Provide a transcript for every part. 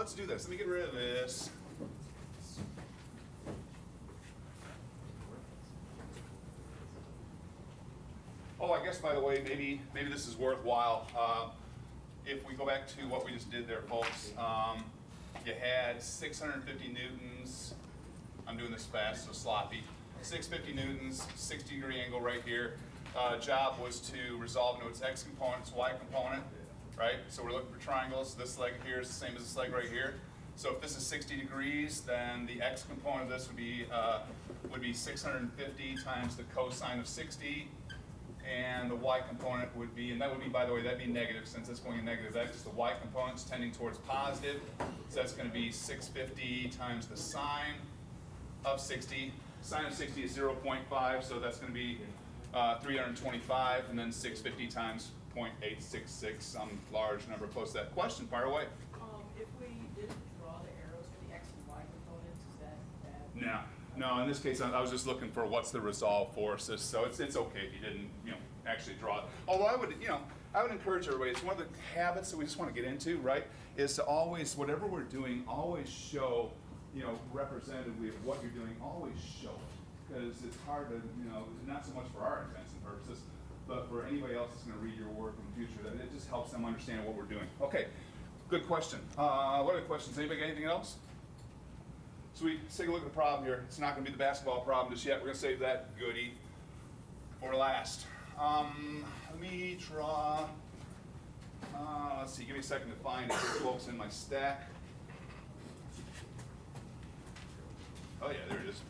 let's do this. Let me get rid of this. Oh, I guess, by the way, maybe this is worthwhile. If we go back to what we just did there, folks, you had 650 newtons. I'm doing this fast, so sloppy. 650 newtons, 60-degree angle right here. Job was to resolve into its x component, its y component, right? So we're looking for triangles. This leg here is the same as this leg right here. So if this is 60 degrees, then the x component of this would be 650 times the cosine of 60. And the y component would be, and that would be, by the way, that'd be negative since it's going in negative x. The y component's tending towards positive, so that's going to be 650 times the sine of 60. Sine of 60 is 0.5, so that's going to be 325, and then 650 times 0.866, some large number close to that. Question, fire away. If we didn't draw the arrows for the x and y components, is that bad? No. In this case, I was just looking for what's the resolve forces. So it's okay if you didn't, actually draw it. Although I would encourage everybody. It's one of the habits that we just want to get into, right? Is to always, whatever we're doing, always show, representatively of what you're doing. Always show it, because it's hard to, not so much for our intents and purposes, but for anybody else that's going to read your work in the future, that it just helps them understand what we're doing. Okay, good question. What other questions? Anybody got anything else? Sweet. Let's take a look at the problem here. It's not going to be the basketball problem just yet. We're going to save that goodie for last. Let me draw. Let's see. Give me a second to find it. Folks, in my stack. Oh yeah, there it is.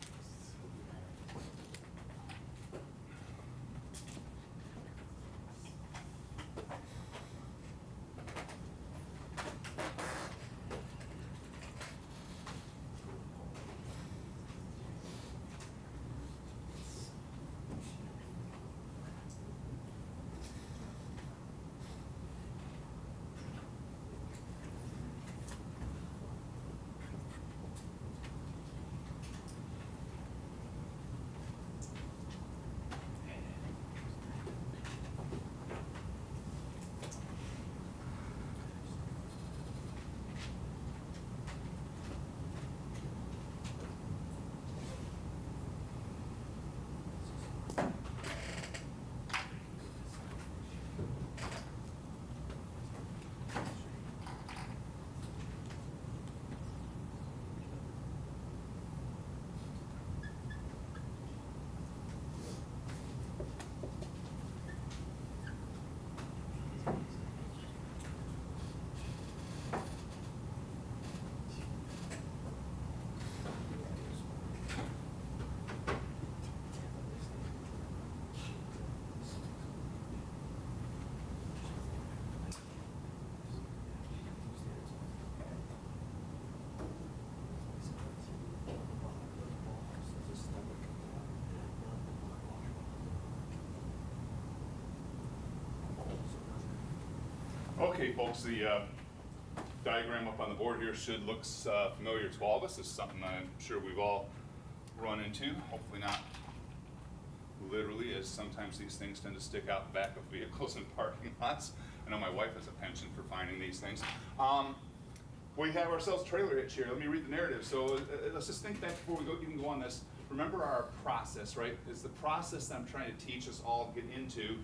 Okay, folks, the diagram up on the board here should look familiar to all of us. This is something I'm sure we've all run into. Hopefully not literally, as sometimes these things tend to stick out back of vehicles in parking lots. I know my wife has a penchant for finding these things. We have ourselves a trailer hitch here. Let me read the narrative. So let's just think back before we even go on this. Remember our process, right? It's the process that I'm trying to teach us all to get into.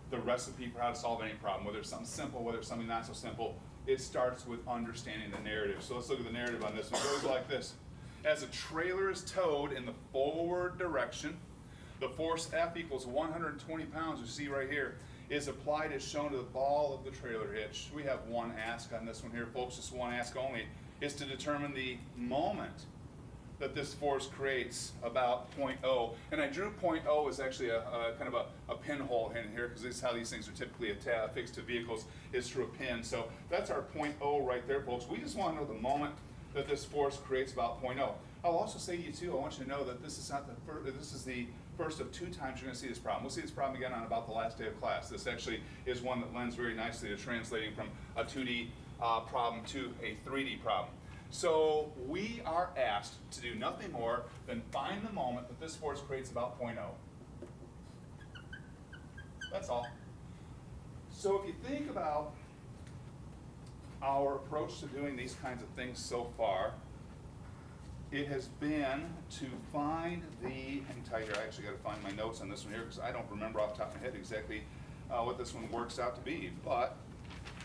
The recipe for how to solve any problem, whether it's something simple, whether it's something not so simple. It starts with understanding the narrative. So let's look at the narrative on this one. It goes like this. As a trailer is towed in the forward direction, the force F equals 120 pounds, you see right here, is applied as shown to the ball of the trailer hitch. We have one ask on this one here, folks, just one ask only, is to determine the moment that this force creates about point O. And I drew point O as actually a kind of a pinhole in here, because this is how these things are typically affixed to vehicles, is through a pin. So that's our point O right there, folks. We just want to know the moment that this force creates about point O. I'll also say to you too, I want you to know that this is not the first, this is the first of two times you're going to see this problem. We'll see this problem again on about the last day of class. This actually is one that lends very nicely to translating from a 2D problem to a 3D problem. So we are asked to do nothing more than find the moment that this force creates about point O. That's all. So if you think about our approach to doing these kinds of things so far, it has been to find the, hang tight here, I actually got to find my notes on this one here because I don't remember off the top of my head exactly what this one works out to be, but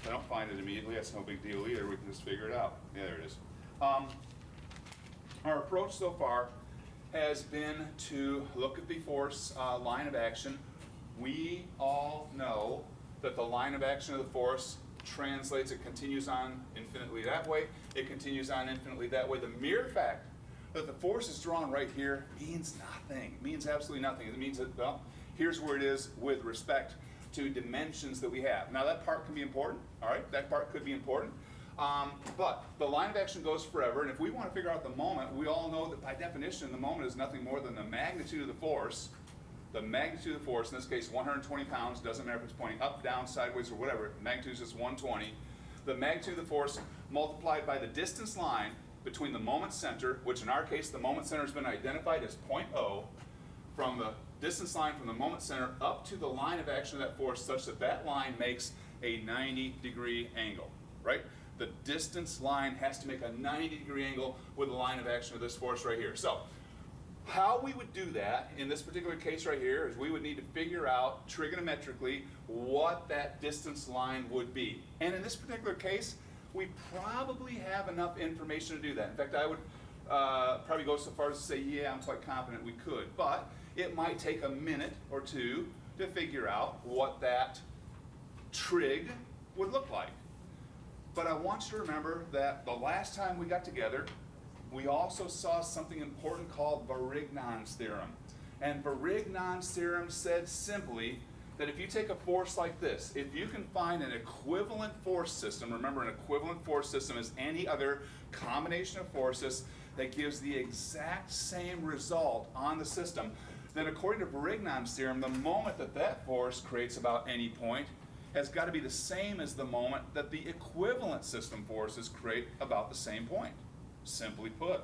if I don't find it immediately, that's no big deal either, we can just figure it out. Yeah, there it is. Our approach so far has been to look at the force line of action. We all know that the line of action of the force translates, it continues on infinitely that way, it continues on infinitely that way. The mere fact that the force is drawn right here means nothing, means absolutely nothing. It means that, well, here's where it is with respect to dimensions that we have. Now that part can be important, all right, that part could be important, but the line of action goes forever, and if we want to figure out the moment, we all know that by definition the moment is nothing more than the magnitude of the force. The magnitude of the force, in this case 120 pounds, doesn't matter if it's pointing up, down, sideways, or whatever, the magnitude is just 120. The magnitude of the force multiplied by the distance line between the moment center, which in our case the moment center has been identified as point O, from the distance line from the moment center up to the line of action of that force such that that line makes a 90-degree angle, right? The distance line has to make a 90-degree angle with the line of action of this force right here. So, how we would do that in this particular case right here is we would need to figure out trigonometrically what that distance line would be. And in this particular case, we probably have enough information to do that. In fact, I would probably go so far as to say, yeah, I'm quite confident we could. But it might take a minute or two to figure out what that trig would look like. But I want you to remember that the last time we got together, we also saw something important called Varignon's theorem. And Varignon's theorem said simply that if you take a force like this, if you can find an equivalent force system, remember an equivalent force system is any other combination of forces that gives the exact same result on the system, then according to Varignon's theorem, the moment that that force creates about any point has got to be the same as the moment that the equivalent system forces create about the same point. Simply put.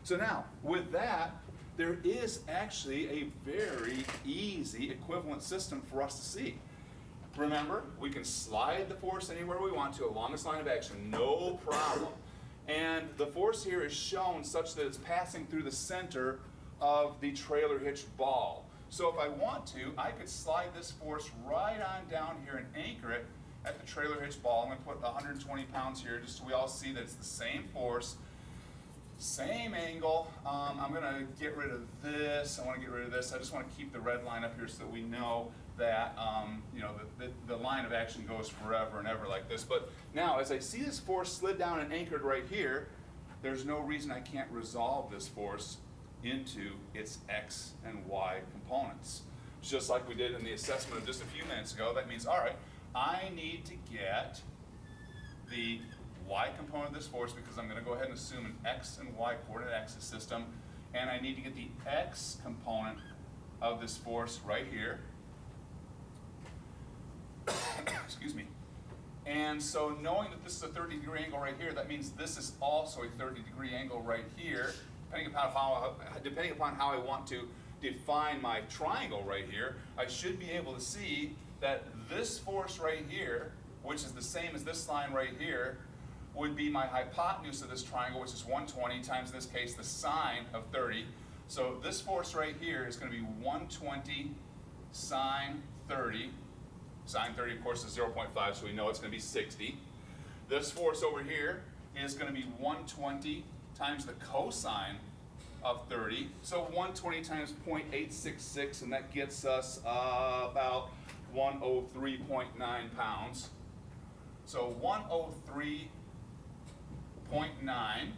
So now, with that, there is actually a very easy equivalent system for us to see. Remember, we can slide the force anywhere we want to along this line of action, no problem. And the force here is shown such that it's passing through the center of the trailer hitch ball. So if I want to, I could slide this force right on down here and anchor it at the trailer hitch ball. I'm going to put 120 pounds here just so we all see that it's the same force. Same angle. I'm going to get rid of this. I want to get rid of this. I just want to keep the red line up here so that we know that the line of action goes forever and ever like this. But now, as I see this force slid down and anchored right here, there's no reason I can't resolve this force into its x and y components. Just like we did in the assessment of just a few minutes ago, that means, all right, I need to get the y component of this force because I'm going to go ahead and assume an x and y coordinate axis system, and I need to get the x component of this force right here. Excuse me. And so knowing that this is a 30-degree angle right here, that means this is also a 30-degree angle right here, depending upon how I want to define my triangle right here. I should be able to see that this force right here, which is the same as this line right here, would be my hypotenuse of this triangle, which is 120 times, in this case, the sine of 30. So this force right here is going to be 120 sine 30. Sine 30, of course, is 0.5, so we know it's going to be 60. This force over here is going to be 120 times the cosine of 30. So 120 times 0.866, and that gets us about 103.9 pounds. So 103.9,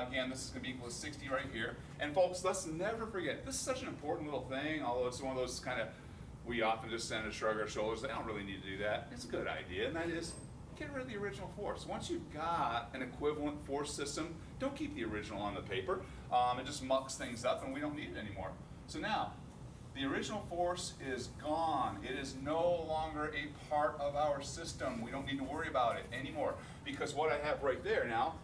again, this is going to be equal to 60 right here. And folks, let's never forget, this is such an important little thing, although it's one of those kind of, we often just tend to shrug our shoulders. They don't really need to do that. It's a good idea, and that is, get rid of the original force. Once you've got an equivalent force system, don't keep the original on the paper. It just mucks things up, and we don't need it anymore. So now, the original force is gone. It is no longer a part of our system. We don't need to worry about it anymore, because what I have right there now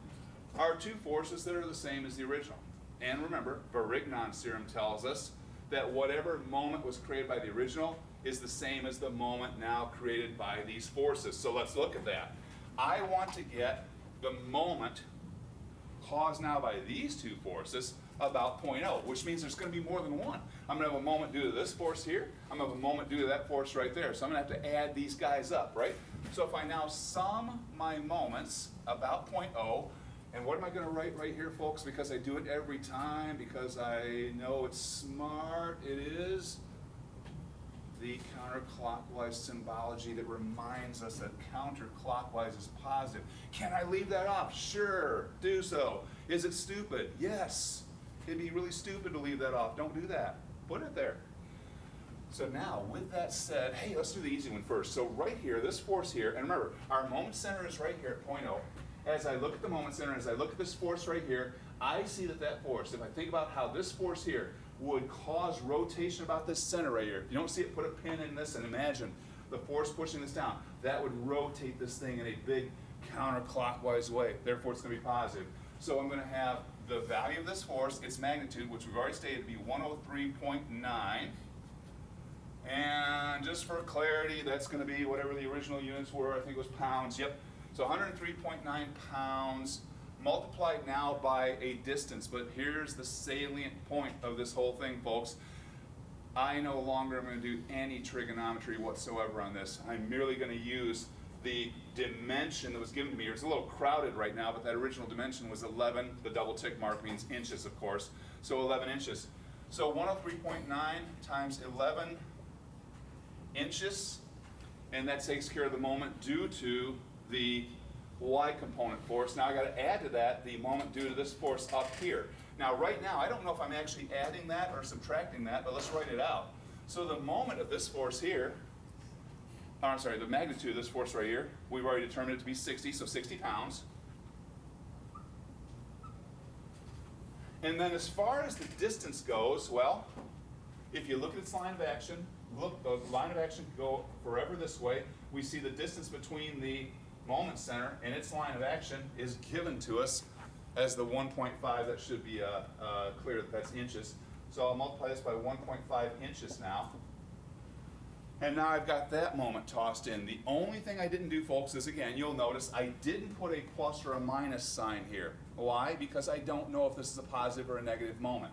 are two forces that are the same as the original. And remember, Varignon's theorem tells us that whatever moment was created by the original is the same as the moment now created by these forces. So let's look at that. I want to get the moment caused now by these two forces about 0.0, which means there's going to be more than one. I'm going to have a moment due to this force here. I'm going to have a moment due to that force right there. So I'm going to have to add these guys up, right? So if I now sum my moments about 0.0, and what am I going to write right here, folks? Because I do it every time, because I know it's smart, it is the counterclockwise symbology that reminds us that counterclockwise is positive. Can I leave that off? Sure, do so. Is it stupid? Yes. It'd be really stupid to leave that off. Don't do that. Put it there. So now, with that said, hey, let's do the easy one first. So right here, this force here, and remember, our moment center is right here at 0.0. As I look at the moment center, as I look at this force right here, I see that that force, if I think about how this force here would cause rotation about this center right here. If you don't see it, put a pin in this and imagine the force pushing this down. That would rotate this thing in a big counterclockwise way. Therefore, it's going to be positive. So I'm going to have the value of this force, its magnitude, which we've already stated to be 103.9. And just for clarity, that's going to be whatever the original units were. I think it was pounds. Yep. So 103.9 pounds multiplied now by a distance. But here's the salient point of this whole thing, folks. I no longer am going to do any trigonometry whatsoever on this. I'm merely going to use the dimension that was given to me. It's a little crowded right now, but that original dimension was 11. The double tick mark means inches, of course. So 11 inches. So 103.9 times 11 inches, and that takes care of the moment due to the y component force. Now I got to add to that the moment due to this force up here. Now right now, I don't know if I'm actually adding that or subtracting that, but let's write it out. So the moment of this force here, I'm sorry, the magnitude of this force right here, we've already determined it to be 60, so 60 pounds. And then as far as the distance goes, well, if you look at its line of action, look, the line of action can go forever this way. We see the distance between the moment center and its line of action is given to us as the 1.5. That should be clear that that's inches. So I'll multiply this by 1.5 inches now. And now I've got that moment tossed in. The only thing I didn't do, folks, is again, you'll notice I didn't put a plus or a minus sign here. Why? Because I don't know if this is a positive or a negative moment.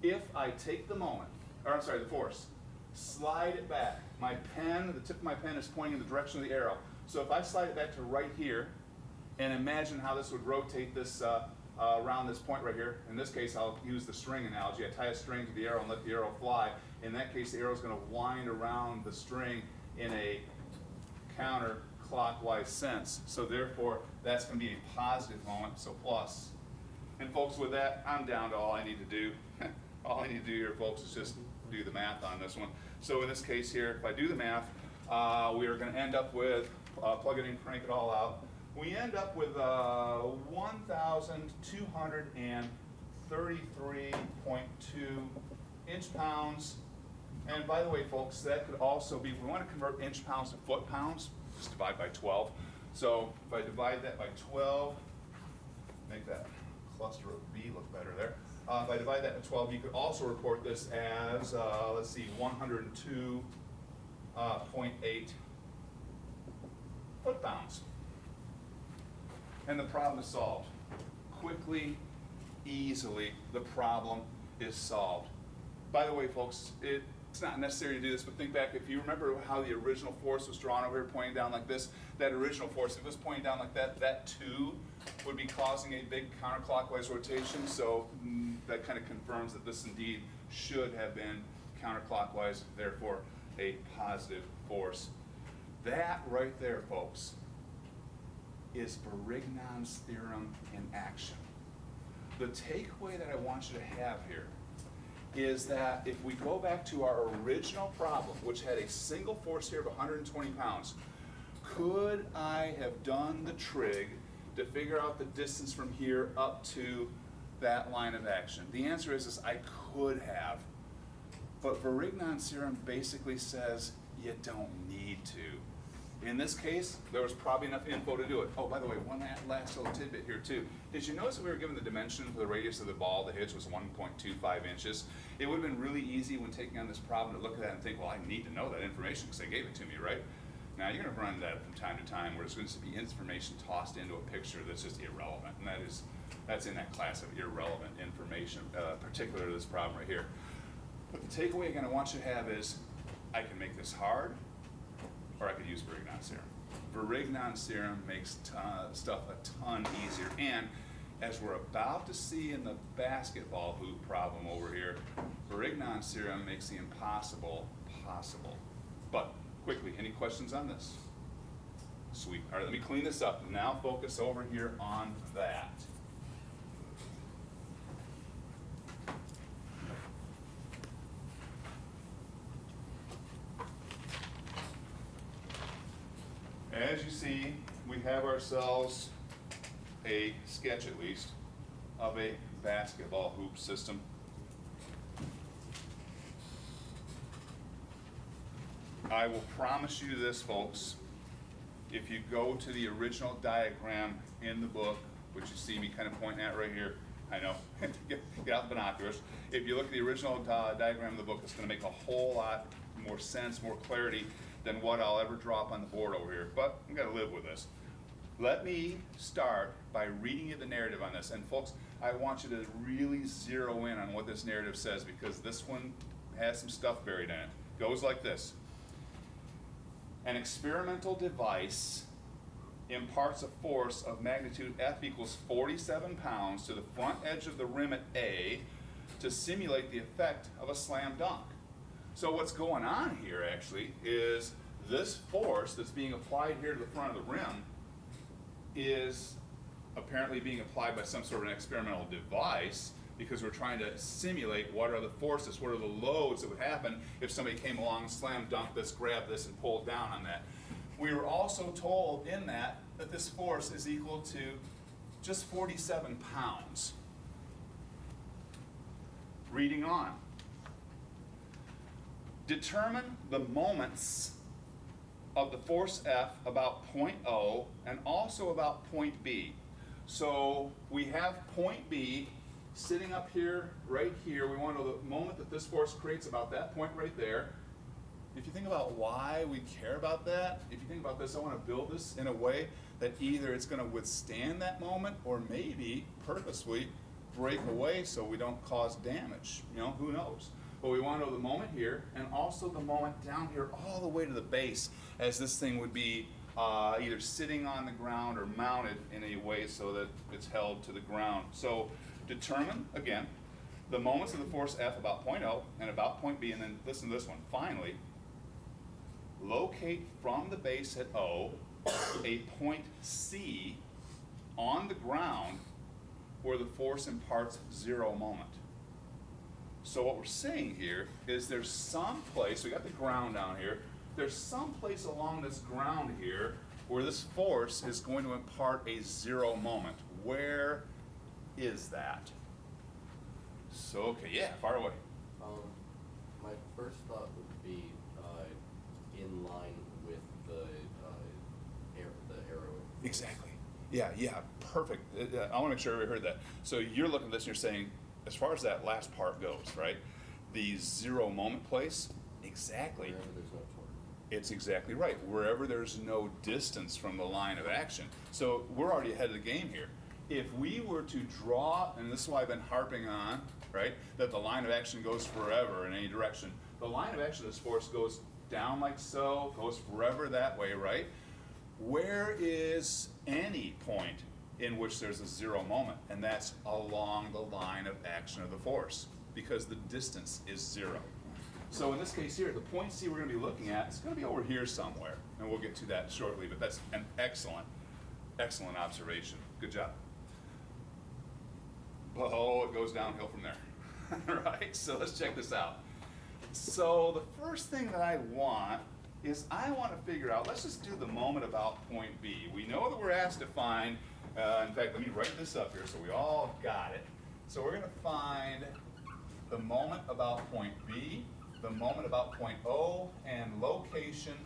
If I take the moment, or I'm sorry, the force, slide it back. My pen, the tip of my pen is pointing in the direction of the arrow. So if I slide it back to right here, and imagine how this would rotate this around this point right here. In this case, I'll use the string analogy. I tie a string to the arrow and let the arrow fly. In that case, the arrow is going to wind around the string in a counterclockwise sense. So therefore, that's going to be a positive moment, so plus. And folks, with that, I'm down to all I need to do. All I need to do here, folks, is just do the math on this one. So in this case here, if I do the math, we are going to end up with, plug it in, crank it all out, we end up with 1,233.2 inch-pounds. And by the way, folks, that could also be, if we want to convert inch-pounds to foot-pounds, just divide by 12. So if I divide that by 12, make that cluster of B look better there. If I divide that by 12, you could also report this as, let's see, 102.8 foot-pounds. And the problem is solved. Quickly, easily, the problem is solved. By the way, folks, it's not necessary to do this, but think back, if you remember how the original force was drawn over here, pointing down like this, that original force, if it was pointing down like that, that too would be causing a big counterclockwise rotation, so that kind of confirms that this indeed should have been counterclockwise, therefore a positive force. That right there, folks, is Varignon's theorem in action. The takeaway that I want you to have here is that if we go back to our original problem, which had a single force here of 120 pounds, could I have done the trig to figure out the distance from here up to that line of action? The answer is I could have. But Varignon's theorem basically says you don't need to. In this case, there was probably enough info to do it. Oh, by the way, one last little tidbit here too. Did you notice that we were given the dimension for the radius of the ball, the hitch was 1.25 inches? It would have been really easy when taking on this problem to look at that and think, well, I need to know that information because they gave it to me, right? Now you're gonna run into that from time to time where there's going to be information tossed into a picture that's just irrelevant, and that's in that class of irrelevant information, particular to this problem right here. But the takeaway again I want you to have is, I can make this hard, or I could use Varignon's theorem. Varignon's theorem makes stuff a ton easier, and as we're about to see in the basketball hoop problem over here, Varignon's theorem makes the impossible possible. But quickly, any questions on this? Sweet. All right, let me clean this up. Now focus over here on that. As you see, we have ourselves a sketch, at least, of a basketball hoop system. I will promise you this, folks. If you go to the original diagram in the book, which you see me kind of pointing at right here, I know, get out the binoculars. If you look at the original diagram of the book, it's going to make a whole lot more sense, more clarity than what I'll ever draw up on the board over here. But I'm going to live with this. Let me start by reading you the narrative on this. And folks, I want you to really zero in on what this narrative says, because this one has some stuff buried in it. It goes like this. An experimental device imparts a force of magnitude F equals 47 pounds to the front edge of the rim at A to simulate the effect of a slam dunk. So what's going on here actually is this force that's being applied here to the front of the rim is apparently being applied by some sort of an experimental device, because we're trying to simulate what are the forces, what are the loads that would happen if somebody came along and slam dunked this, grabbed this, and pulled down on that. We were also told in that this force is equal to just 47 pounds. Reading on. Determine the moments of the force F about point O and also about point B. So we have point B sitting up here, right here. We want to know the moment that this force creates about that point right there. If you think about why we care about that, if you think about this, I want to build this in a way that either it's going to withstand that moment or maybe purposely break away so we don't cause damage. You know, who knows? But we want to know the moment here and also the moment down here all the way to the base, as this thing would be either sitting on the ground or mounted in a way so that it's held to the ground. So determine, again, the moments of the force F about point O and about point B, and then listen to this one. Finally, locate from the base at O a point C on the ground where the force imparts 0 moment. So what we're saying here is there's some place, we got the ground down here, there's some place along this ground here where this force is going to impart a 0 moment. Where is that? So, okay, yeah, fire away. My first thought would be in line with the arrow. Exactly. Yeah, perfect. I want to make sure we heard that. So you're looking at this and you're saying, as far as that last part goes, right? The 0 moment place, exactly. Wherever there's no torque. It's exactly right. Wherever there's no distance from the line of action. So we're already ahead of the game here. If we were to draw, and this is why I've been harping on, right, that the line of action goes forever in any direction. The line of action of this force goes down like so, goes forever that way, right? Where is any point in which there's a 0 moment? And that's along the line of action of the force, because the distance is 0. So in this case here, the point C we're going to be looking at is going to be over here somewhere, and we'll get to that shortly, but that's an excellent observation. Good job. Oh, it goes downhill from there. Right, so let's check this out. So the first thing that I want is I want to figure out, let's just do the moment about point B. We know that we're asked to find, in fact, let me write this up here so we all got it. So we're going to find the moment about point B, the moment about point O, and location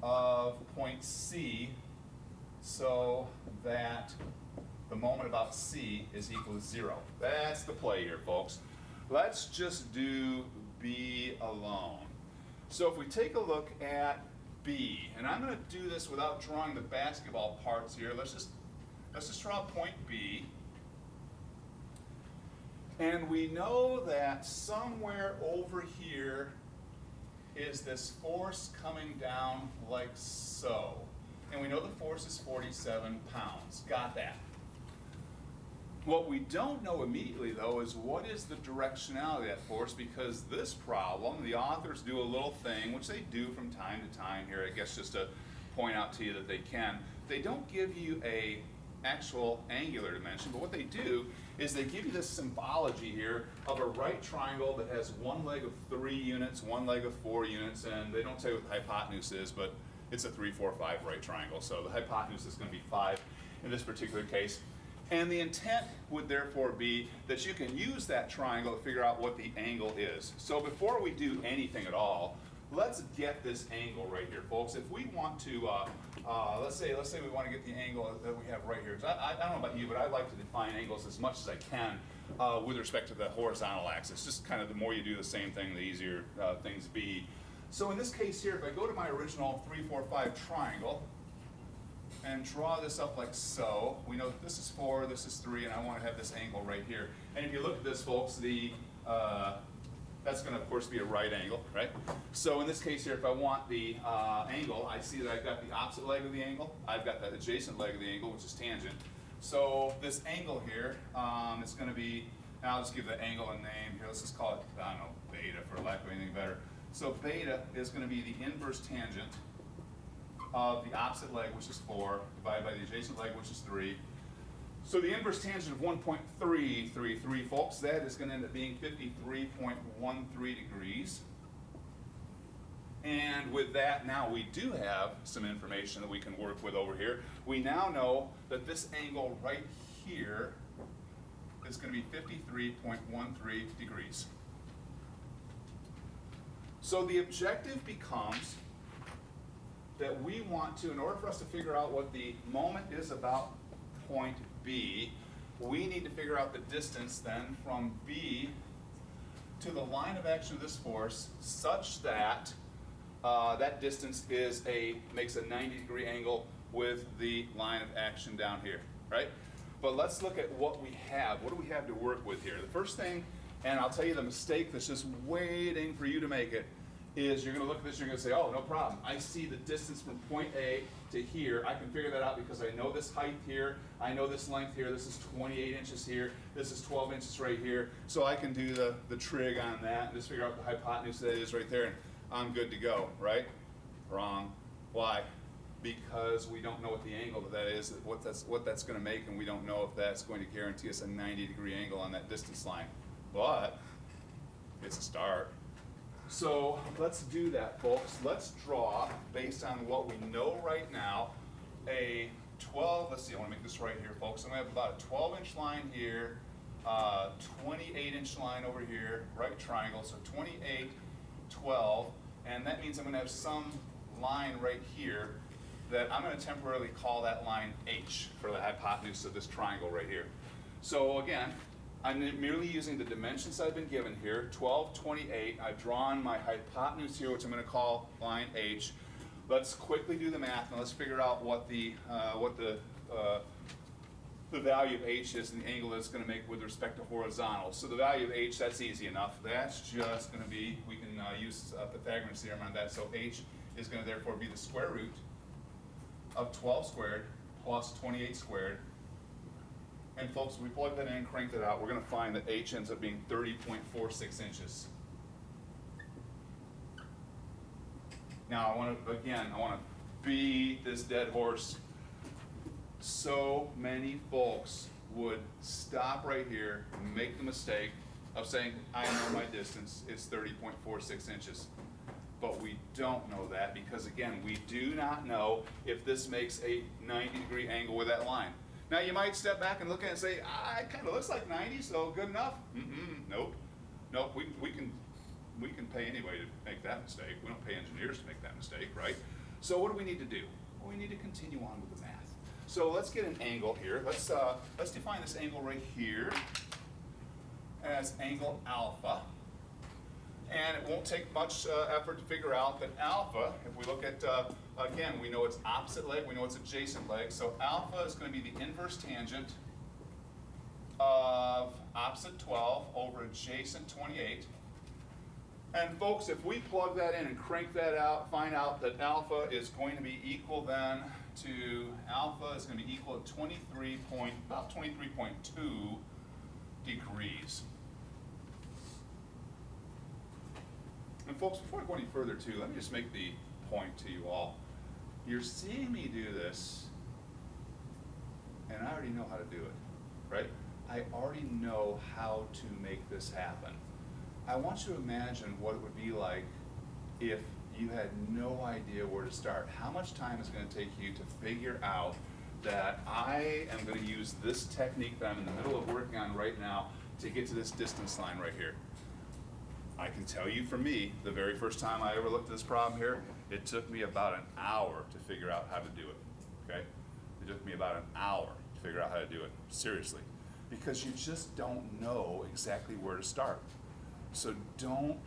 of point C, so that the moment about C is equal to 0. That's the play here, folks. Let's just do B alone. So if we take a look at B, and I'm going to do this without drawing the basketball parts here. Let's just draw point B. And we know that somewhere over here is this force coming down like so. And we know the force is 47 pounds. Got that. What we don't know immediately, though, is what is the directionality of that force, because this problem, the authors do a little thing, which they do from time to time here, I guess just to point out to you that they can. They don't give you a actual angular dimension, but what they do is they give you this symbology here of a right triangle that has one leg of 3 units, one leg of 4 units, and they don't tell you what the hypotenuse is, but it's a 3, 4, 5 right triangle, so the hypotenuse is going to be 5 in this particular case. And the intent would therefore be that you can use that triangle to figure out what the angle is. So before we do anything at all, let's get this angle right here, folks. If we want to, let's say we want to get the angle that we have right here. 'Cause I don't know about you, but I like to define angles as much as I can with respect to the horizontal axis. Just kind of the more you do the same thing, the easier things be. So in this case here, if I go to my original 3, 4, 5 triangle, and draw this up like so. We know that this is 4, this is 3, and I want to have this angle right here. And if you look at this, folks, that's going to, of course, be a right angle, right? So in this case here, if I want the angle, I see that I've got the opposite leg of the angle. I've got that adjacent leg of the angle, which is tangent. So this angle here is going to be, and I'll just give the angle a name here. Let's just call it, I don't know, beta for lack of anything better. So beta is going to be the inverse tangent of the opposite leg, which is 4, divided by the adjacent leg, which is 3. So the inverse tangent of 1.333, folks, that is going to end up being 53.13 degrees. And with that, now we do have some information that we can work with over here. We now know that this angle right here is going to be 53.13 degrees. So the objective becomes that we want to, in order for us to figure out what the moment is about point B, we need to figure out the distance then from B to the line of action of this force such that that distance makes a 90-degree angle with the line of action down here, right? But let's look at what we have. What do we have to work with here? The first thing, and I'll tell you the mistake that's just waiting for you to make it, is you're going to look at this and you're going to say, oh, no problem. I see the distance from point A to here. I can figure that out because I know this height here. I know this length here. This is 28 inches here. This is 12 inches right here. So I can do the trig on that and just figure out the hypotenuse that is right there, and I'm good to go, right? Wrong. Why? Because we don't know what the angle of that is, what that's going to make, and we don't know if that's going to guarantee us a 90-degree angle on that distance line. But it's a start. So let's do that, folks. Let's draw, based on what we know right now, a 12, let's see, I want to make this right here, folks. I'm going to have about a 12-inch line here, 28-inch line over here, right triangle, so 28, 12, and that means I'm going to have some line right here that I'm going to temporarily call that line H for the hypotenuse of this triangle right here. So again, I'm merely using the dimensions I've been given here, 12, 28. I've drawn my hypotenuse here, which I'm going to call line H. Let's quickly do the math, and let's figure out what the value of H is and the angle that's going to make with respect to horizontal. So the value of H, that's easy enough. That's just going to be, we can use Pythagorean theorem on that. So H is going to therefore be the square root of 12 squared plus 28 squared. And folks, if we plug that in and crank that out, we're going to find that H ends up being 30.46 inches. Now, I want to beat this dead horse. So many folks would stop right here and make the mistake of saying, I know my distance is 30.46 inches. But we don't know that because, again, we do not know if this makes a 90-degree angle with that line. Now, you might step back and look at it and say, it kind of looks like 90, so good enough. Nope. Nope, we can pay anybody to make that mistake. We don't pay engineers to make that mistake, right? So what do we need to do? Well, we need to continue on with the math. So let's get an angle here. Let's define this angle right here as angle alpha. And it won't take much effort to figure out that alpha, if we look at, again, we know it's opposite leg, we know it's adjacent leg, so alpha is going to be the inverse tangent of opposite 12 over adjacent 28. And folks, if we plug that in and crank that out, find out that alpha is going to be equal then to, alpha is going to be equal to about 23.2 degrees. And folks, before I go any further too, let me just make the point to you all. You're seeing me do this, and I already know how to do it, right? I already know how to make this happen. I want you to imagine what it would be like if you had no idea where to start. How much time is it going to take you to figure out that I am going to use this technique that I'm in the middle of working on right now to get to this distance line right here? I can tell you for me, the very first time I ever looked at this problem here, it took me about an hour to figure out how to do it, okay? It took me about an hour to figure out how to do it, seriously. Because you just don't know exactly where to start. So don't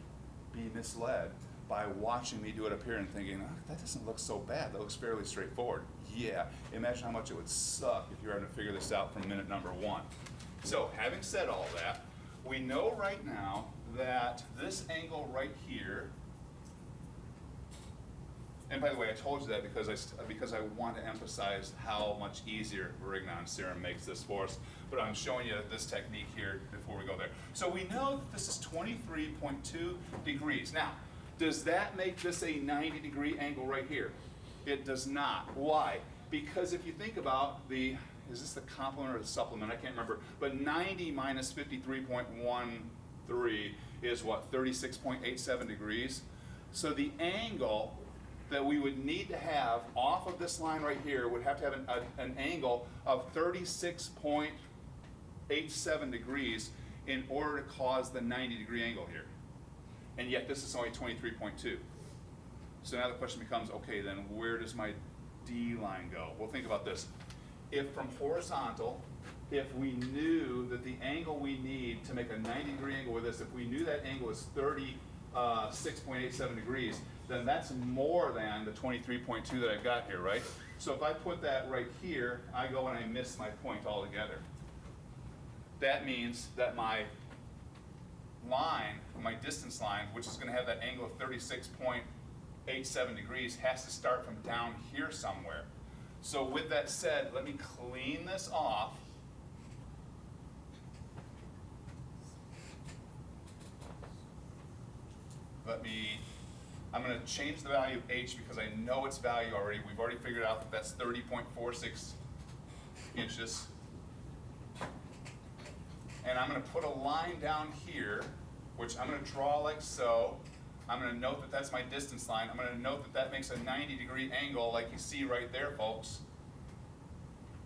be misled by watching me do it up here and thinking, oh, that doesn't look so bad, that looks fairly straightforward. Yeah, imagine how much it would suck if you were having to figure this out from minute number 1. So having said all that, we know right now that this angle right here, and by the way, I told you that because I want to emphasize how much easier Rignon's theorem makes this for us, but I'm showing you this technique here before we go there. So we know that this is 23.2 degrees. Now, does that make this a 90-degree angle right here? It does not. Why? Because if you think about is this the complement or the supplement? I can't remember, but 90 minus 53.13 is what, 36.87 degrees? So the angle that we would need to have off of this line right here would have to have an angle of 36.87 degrees in order to cause the 90-degree angle here. And yet this is only 23.2. So now the question becomes, okay, then where does my D line go? Well, think about this. If from horizontal, if we knew that the angle we need to make a 90-degree angle with this, if we knew that angle is 36.87 degrees, then that's more than the 23.2 that I've got here, right? So if I put that right here, I go and I miss my point altogether. That means that my line, my distance line, which is going to have that angle of 36.87 degrees, has to start from down here somewhere. So with that said, let me clean this off. I'm going to change the value of h because I know its value already. We've already figured out that that's 30.46 inches. And I'm going to put a line down here, which I'm going to draw like so. I'm going to note that that's my distance line. I'm going to note that that makes a 90-degree angle like you see right there, folks.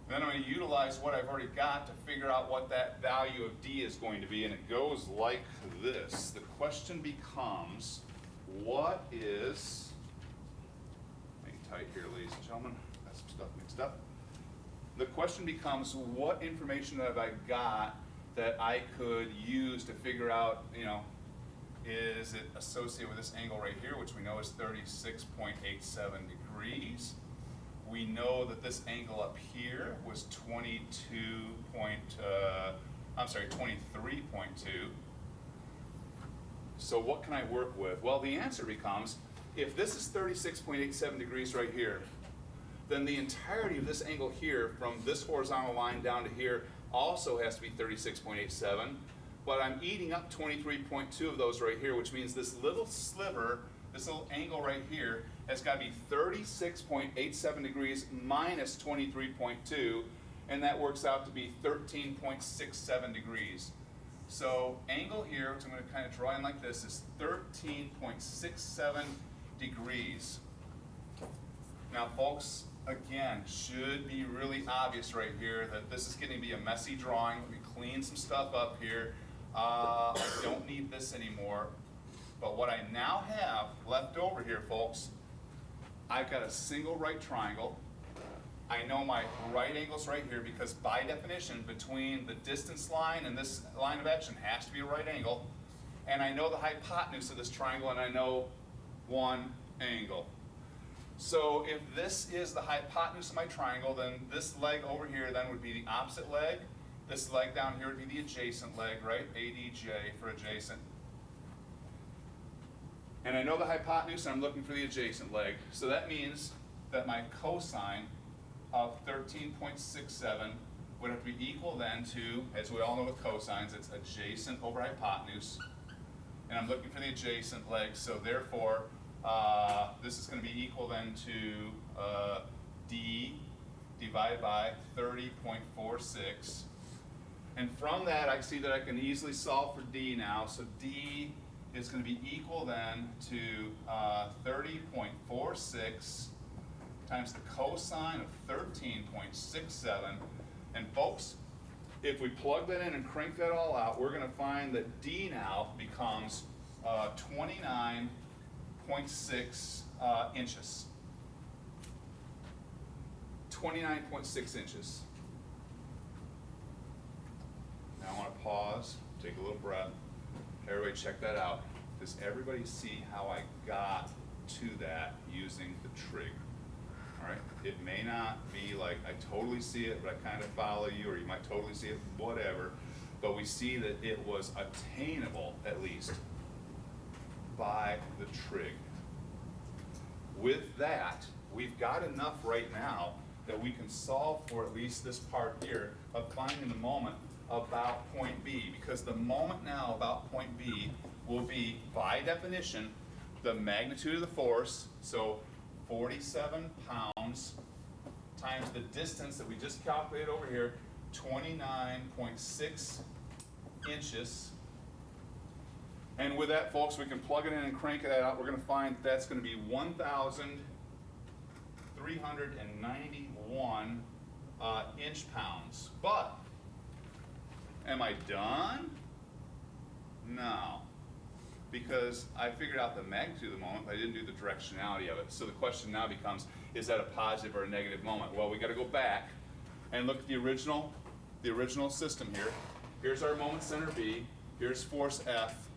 And then I'm going to utilize what I've already got to figure out what that value of D is going to be, and it goes like this. The question becomes, what is, hang tight here, ladies and gentlemen, got some stuff mixed up. The question becomes, what information have I got that I could use to figure out, is it associated with this angle right here, which we know is 36.87 degrees. We know that this angle up here was 23.2. So what can I work with? Well, the answer becomes, if this is 36.87 degrees right here, then the entirety of this angle here from this horizontal line down to here also has to be 36.87, but I'm eating up 23.2 of those right here, which means this little sliver, this little angle right here, has got to be 36.87 degrees minus 23.2, and that works out to be 13.67 degrees. So angle here, which I'm going to kind of draw in like this, is 13.67 degrees. Now folks, again, should be really obvious right here that this is getting to be a messy drawing. Let me clean some stuff up here. I don't need this anymore. But what I now have left over here, folks, I've got a single right triangle. I know my right angle's right here because by definition, between the distance line and this line of action has to be a right angle. and I know the hypotenuse of this triangle, and I know one angle. So if this is the hypotenuse of my triangle, then this leg over here then would be the opposite leg. This leg down here would be the adjacent leg, right? ADJ for adjacent. And I know the hypotenuse, and I'm looking for the adjacent leg. So that means that my cosine of 13.67 would have to be equal then to, as we all know with cosines, it's adjacent over hypotenuse. And I'm looking for the adjacent leg, so therefore, this is going to be equal then to d divided by 30.46. And from that, I see that I can easily solve for d now. So d is going to be equal then to 30.46 times the cosine of 13.67. And folks, if we plug that in and crank that all out, we're going to find that d now becomes 29.6 inches. 29.6 inches. Now I want to pause, take a little breath. Everybody check that out. Does everybody see how I got to that using the trig? All right, it may not be like I totally see it, but I kind of follow you, or you might totally see it, whatever. But we see that it was attainable, at least, by the trig. With that, we've got enough right now that we can solve for at least this part here of finding the moment about point B, because the moment now about point B will be, by definition, the magnitude of the force, so 47 pounds times the distance that we just calculated over here, 29.6 inches. And with that, folks, we can plug it in and crank it out. We're going to find that's going to be 1,391 inch-pounds. But am I done? No. Because I figured out the magnitude of the moment, but I didn't do the directionality of it. So the question now becomes, is that a positive or a negative moment? Well, we got to go back and look at the original system here. Here's our moment center B. Here's force F.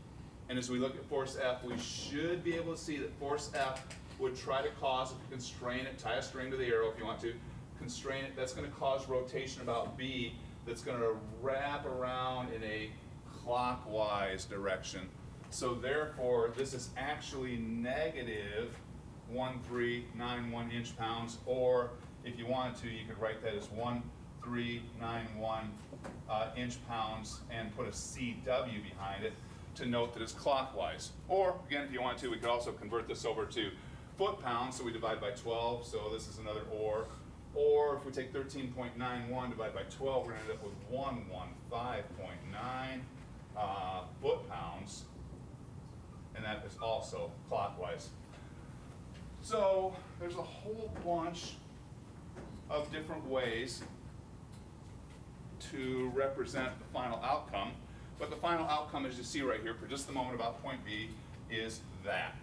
And as we look at force F, we should be able to see that force F would try to cause, if you constrain it, tie a string to the arrow if you want to, constrain it, that's going to cause rotation about B that's going to wrap around in a clockwise direction. So therefore, this is actually negative 1,391 inch-pounds, or if you wanted to, you could write that as 1,391 inch-pounds and put a CW behind it to note that it's clockwise. Or, again, if you want to, we could also convert this over to foot-pounds, so we divide by 12, so this is another or. Or if we take 13.91 divided by 12, we're going to end up with 115.9 foot-pounds, and that is also clockwise. So there's a whole bunch of different ways to represent the final outcome, but the final outcome, as you see right here, for just the moment about point B, is that.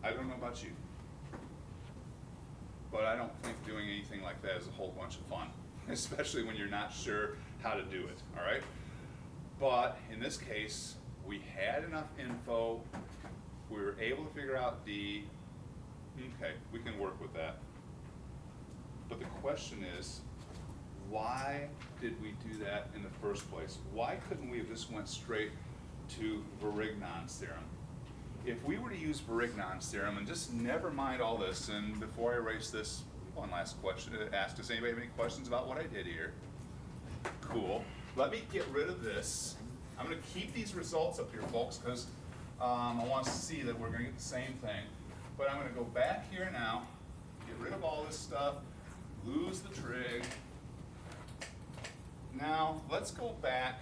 I don't know about you, but I don't think doing anything like that is a whole bunch of fun, especially when you're not sure how to do it, all right? But in this case, we had enough info, we were able to figure out D, okay, we can work with that. But the question is, why did we do that in the first place? Why couldn't we have just went straight to Varignon's theorem? If we were to use Varignon's theorem, and just never mind all this, and before I erase this, one last question to ask, does anybody have any questions about what I did here? Cool. Let me get rid of this. I'm going to keep these results up here, folks, because I want to see that we're going to get the same thing. But I'm going to go back here now, get rid of all this stuff, lose the trig. Now, let's go back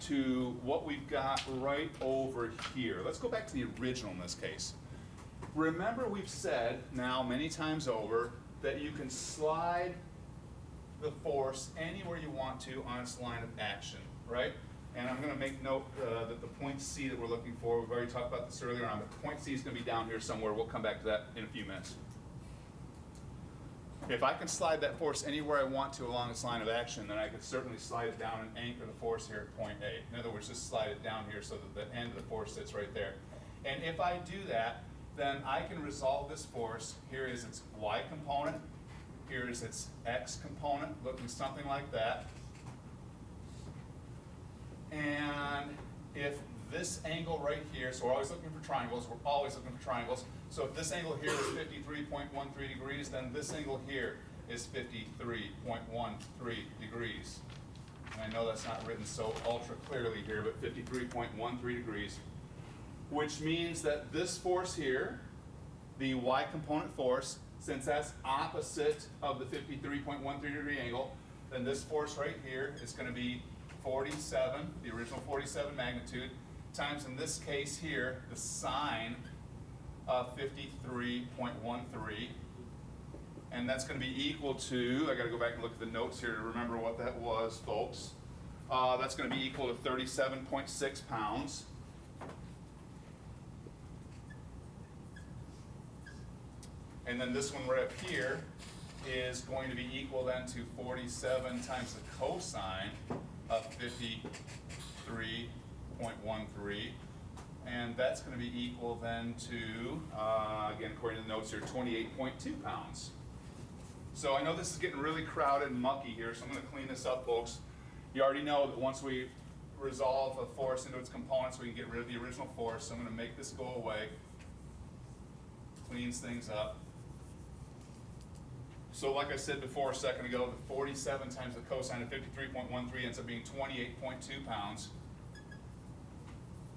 to what we've got right over here. Let's go back to the original in this case. Remember, we've said now many times over that you can slide the force anywhere you want to on its line of action, right? And I'm going to make note that the point C that we're looking for, we've already talked about this earlier on, but point C is going to be down here somewhere. We'll come back to that in a few minutes. If I can slide that force anywhere I want to along this line of action, then I could certainly slide it down and anchor the force here at point A. In other words, just slide it down here so that the end of the force sits right there. And if I do that, then I can resolve this force. Here is its y component. Here is its x component, looking something like that. And if this angle right here, so we're always looking for triangles, So if this angle here is 53.13 degrees, then this angle here is 53.13 degrees. And I know that's not written so ultra clearly here, but 53.13 degrees, which means that this force here, the y component force, since that's opposite of the 53.13 degree angle, then this force right here is going to be 47, the original 47 magnitude, times in this case here, the sine of 53.13. And that's going to be equal to, I got to go back and look at the notes here to remember what that was, folks. That's going to be equal to 37.6 pounds. And then this one right up here is going to be equal then to 47 times the cosine of 53.13. And that's going to be equal then to, again, according to the notes here, 28.2 pounds. So I know this is getting really crowded and mucky here, so I'm going to clean this up, folks. You already know that once we resolve a force into its components, we can get rid of the original force. So I'm going to make this go away. Cleans things up. So like I said before a second ago, the 47 times the cosine of 53.13 ends up being 28.2 pounds.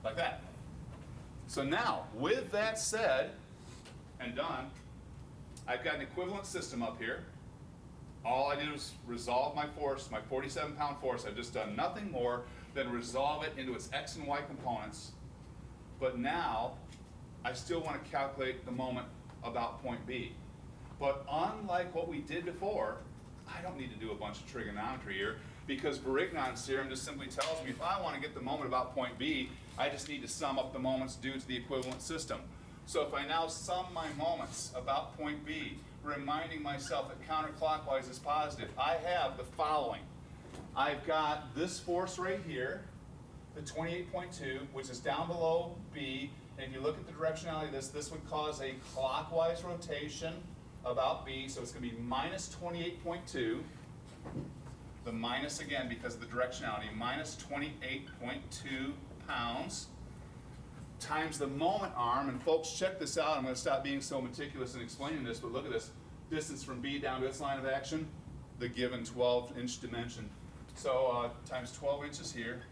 Like that. So now, with that said and done, I've got an equivalent system up here. All I did was resolve my force, my 47-pound force. I've just done nothing more than resolve it into its x and y components. But now, I still want to calculate the moment about point B. But unlike what we did before, I don't need to do a bunch of trigonometry here, because Varignon's theorem just simply tells me if I want to get the moment about point B, I just need to sum up the moments due to the equivalent system. So if I now sum my moments about point B, reminding myself that counterclockwise is positive, I have the following. I've got this force right here, the 28.2, which is down below B, and if you look at the directionality of this would cause a clockwise rotation about B, so it's going to be minus 28.2. The minus again because of the directionality, minus 28.2 pounds times the moment arm. And folks, check this out. I'm going to stop being so meticulous in explaining this, but look at this. Distance from B down to its line of action, the given 12-inch dimension. So times 12 inches here.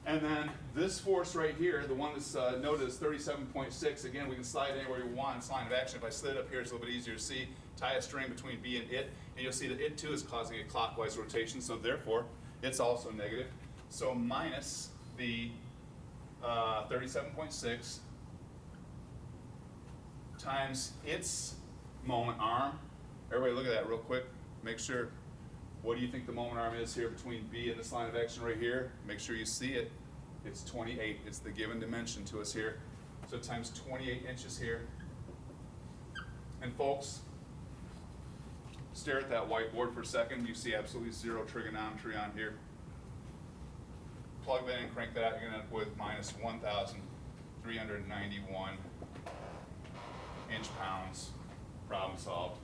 And then this force right here, the one that's noted as 37.6, again, we can slide it anywhere we want in its line of action. If I slid it up here, it's a little bit easier to see. Tie a string between B and it, and you'll see that it too is causing a clockwise rotation, so therefore, it's also negative. So minus the 37.6 times its moment arm. Everybody look at that real quick. Make sure, what do you think the moment arm is here between B and this line of action right here? Make sure you see it. It's 28. It's the given dimension to us here. So times 28 inches here. And folks, stare at that whiteboard for a second. You see absolutely zero trigonometry on here. Plug that in, crank that out, you're going to end up with minus 1,391 inch-pounds. Problem solved.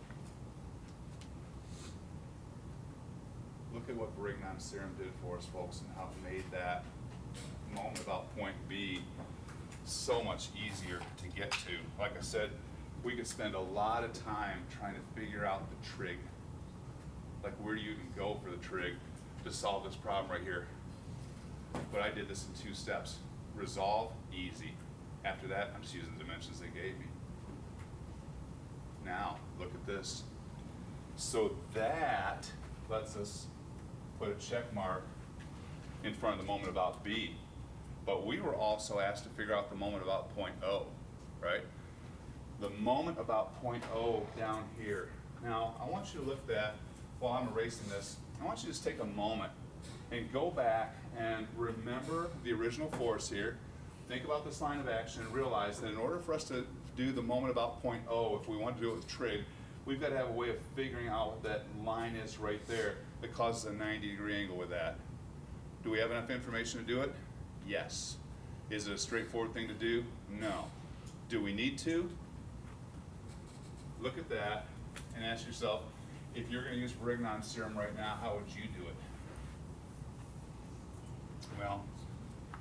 Look at what Varignon's theorem did for us, folks, and how it made that moment about point B so much easier to get to. Like I said, we could spend a lot of time trying to figure out the trig. Like, where do you even go for the trig to solve this problem right here? But I did this in 2 steps. Resolve, easy. After that, I'm just using the dimensions they gave me. Now, look at this. So that lets us put a check mark in front of the moment about B. But we were also asked to figure out the moment about point O, right? The moment about point O down here. Now, I want you to look at that while I'm erasing this. I want you to just take a moment and go back and remember the original force here. Think about this line of action and realize that in order for us to do the moment about point O, if we want to do it with trig, we've got to have a way of figuring out what that line is right there that causes a 90-degree angle with that. Do we have enough information to do it? Yes. Is it a straightforward thing to do? No. Do we need to? Look at that and ask yourself, if you're going to use Brignon's theorem right now, how would you do it? Well,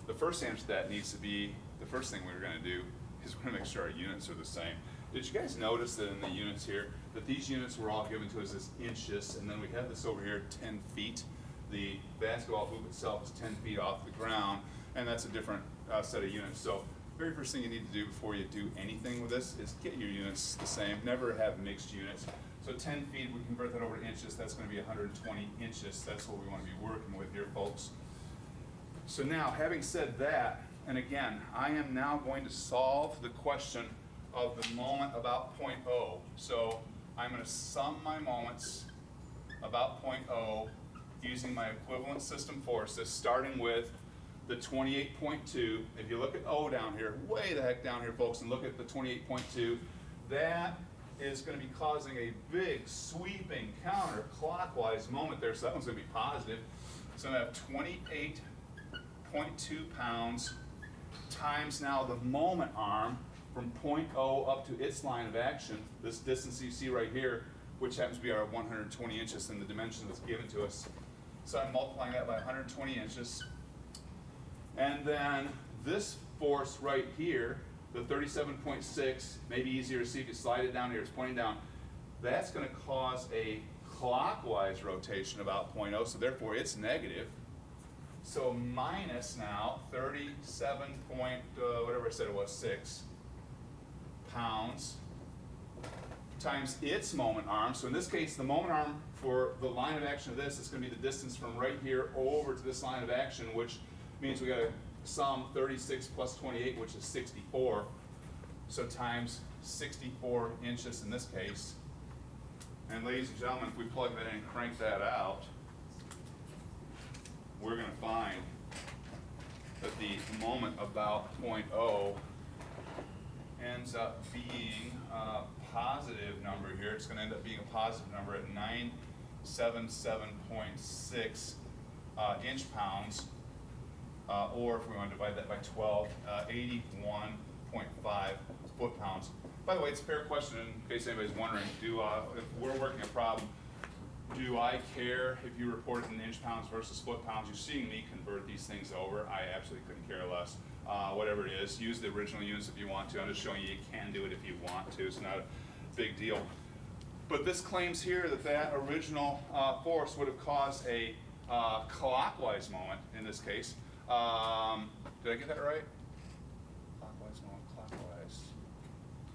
the first answer to that needs to be, the first thing we're going to do is we're going to make sure our units are the same. Did you guys notice that in the units here, that these units were all given to us as inches, and then we have this over here 10 feet. The basketball hoop itself is 10 feet off the ground, and that's a different set of units. So very first thing you need to do before you do anything with this is get your units the same. Never have mixed units. So 10 feet, we convert that over to inches, that's going to be 120 inches. That's what we want to be working with here, folks. So now, having said that, and again, I am now going to solve the question of the moment about point O. So I'm going to sum my moments about point O using my equivalent system forces, starting with the 28.2. If you look at O down here, way the heck down here, folks, and look at the 28.2, that is going to be causing a big, sweeping, counterclockwise moment there, so that one's going to be positive. So I have 28.2 pounds times now the moment arm from point O up to its line of action, this distance you see right here, which happens to be our 120 inches in the dimension that's given to us. So I'm multiplying that by 120 inches. And then this force right here, the 37.6, maybe easier to see if you slide it down here, it's pointing down. That's going to cause a clockwise rotation about point O, so therefore it's negative. So minus now 37 point, whatever I said it was, 6 pounds times its moment arm. So in this case, the moment arm for the line of action of this is going to be the distance from right here over to this line of action, which means we got to sum 36 plus 28, which is 64. So times 64 inches in this case. And ladies and gentlemen, if we plug that in and crank that out, we're going to find that the moment about point O ends up being a positive number here. It's going to end up being a positive number at 977.6 inch pounds, or if we want to divide that by 12, 81.5 foot pounds. By the way, it's a fair question in case anybody's wondering. If we're working a problem, do I care if you report it in inch pounds versus foot pounds? You're seeing me convert these things over. I absolutely couldn't care less. Whatever it is, use the original units if you want to. I'm just showing you can do it if you want to. It's not a big deal. But this claims here that that original force would have caused a clockwise moment in this case. Did I get that right? Clockwise moment, clockwise.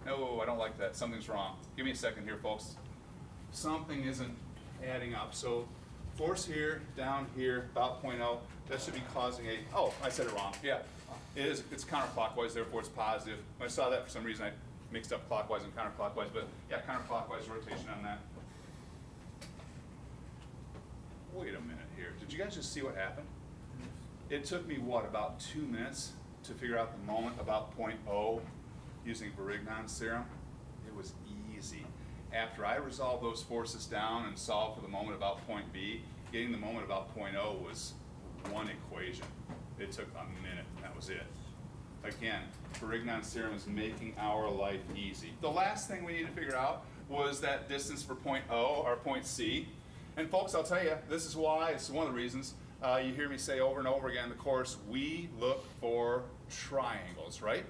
No, I don't like that. Something's wrong. Give me a second here, folks. Something isn't adding up. So force here, down here, about 0.0, that should be causing a, oh, I said it wrong. Yeah, it is, it's counterclockwise, therefore it's positive. When I saw that, for some reason I mixed up clockwise and counterclockwise, but yeah, counterclockwise rotation on that. Wait a minute here. Did you guys just see what happened? It took me, what, about 2 minutes to figure out the moment about point O using Brignon's theorem? It was easy. After I resolved those forces down and solved for the moment about point B, getting the moment about point O was one equation. It took a minute, and that was it. Again, Brignon's theorem is making our life easy. The last thing we need to figure out was that distance for point O, or point C. And folks, I'll tell you, this is why, it's one of the reasons, you hear me say over and over again in the course, we look for triangles, right?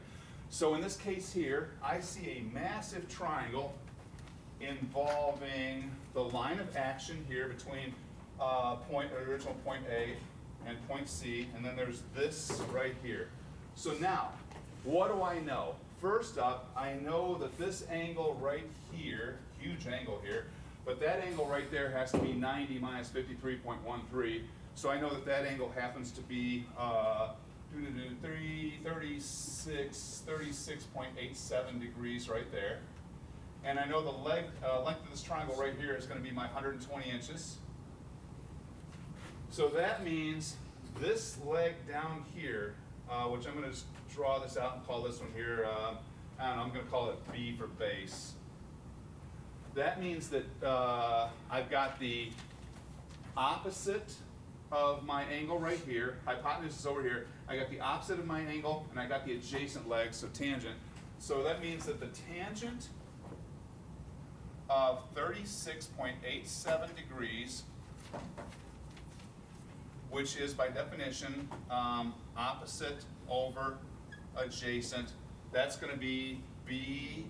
So in this case here, I see a massive triangle involving the line of action here between original point A and point C, and then there's this right here. So now, what do I know? First up, I know that this angle right here, huge angle here, but that angle right there has to be 90 minus 53.13. So I know that that angle happens to be 36.87 degrees right there. And I know the length of this triangle right here is going to be my 120 inches. So that means this leg down here, which I'm going to just draw this out and call this one here, I don't know, I'm going to call it B for base. that means that I've got the opposite of my angle right here. Hypotenuse is over here. I got the opposite of my angle, and I got the adjacent leg, so tangent. So that means that the tangent of 36.87 degrees, which is by definition opposite over adjacent, that's going to be B